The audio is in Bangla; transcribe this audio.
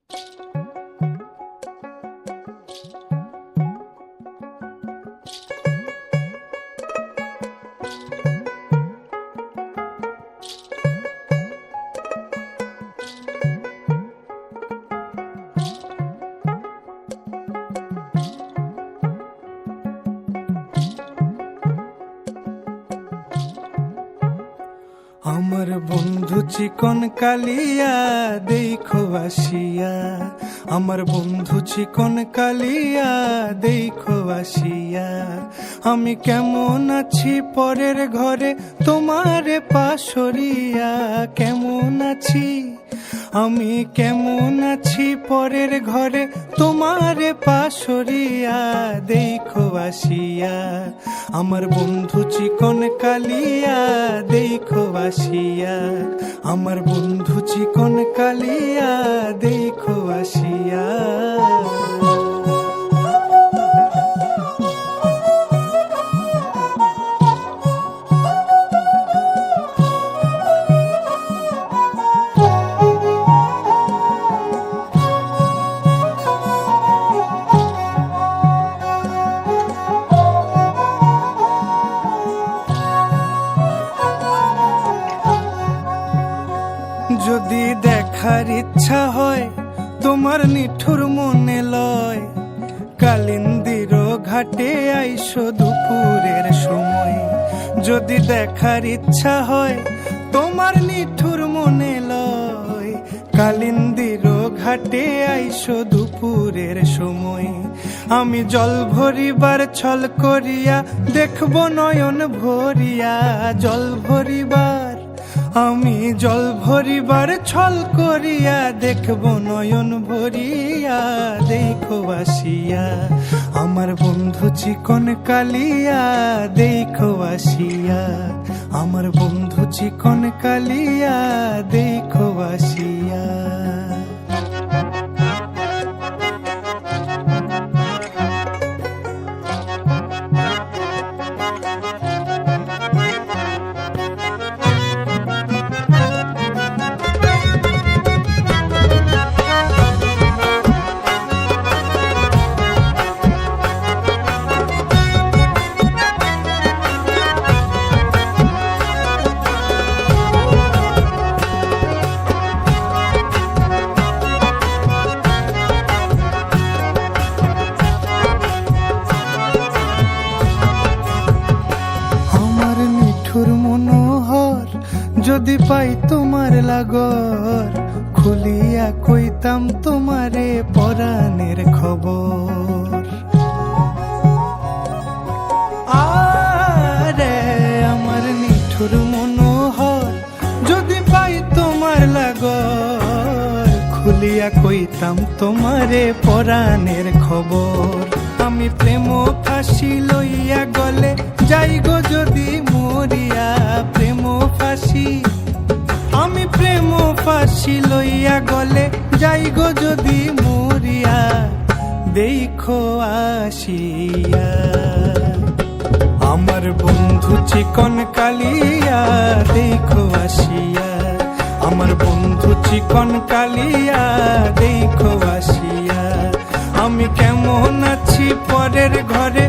আমার বন্ধু চিকন কালিয়া দেখো আসিয়া, আমার বন্ধু চিকন কালিয়া দেখো আসিয়া। আমি কেমন আছি পরের ঘরে তোমারে পাশরিয়া, কেমন আছি আমি কেমন আছি পরের ঘরে তোমারে পাশরিয়া দেখো আসিয়া। আমার বন্ধু চিকন কালিয়া দেখো আসিয়া, আমার বন্ধু চিকন কালিয়া দেখো আসিয়া। যদি দেখার ইচ্ছা হয় তোমার নিঠুর মনে লয়, কালিন্দির ঘাটে আইসো দুপুরের সময়। যদি দেখার ইচ্ছা হয় তোমার নিঠুর মনে লয়, কালিন্দির ঘাটে আইসো দুপুরের সময়। আমি জল ভরিবার ছল করিয়া দেখবো নয়ন ভরিয়া, জল ভরিবার আমি জল ভরিবার ছল করিয়া দেখবো নয়ন ভরিয়া দেখো আসিয়া। আমার বন্ধু চিকন কালিয়া দেখো আসিয়া, আমার বন্ধু চিকন কালিয়া দেখো আসিয়া। মনোহর যদি পাই তোমার লাগর, খুলিয়া কইতাম তোমারে পরাণের খবর। আরে আমার নিঠুর মনোহর যদি পাই তোমার লাগর, খুলিয়া কইতাম তোমারে পরাণের খবর। আমি প্রেম ফাঁসি লইয়া গলে যাই গো যদি মরিয়া, প্রেম ফাঁসি আমি প্রেম ফাঁসি লইয়া গলে যাই গো যদি মরিয়া দেখো আসিয়া। আমার বন্ধু চিকন কালিয়া দেখো আসিয়া, আমার বন্ধু চিকন কালিয়া দেখো আসিয়া। আমি কেমন আছি পরের ঘরে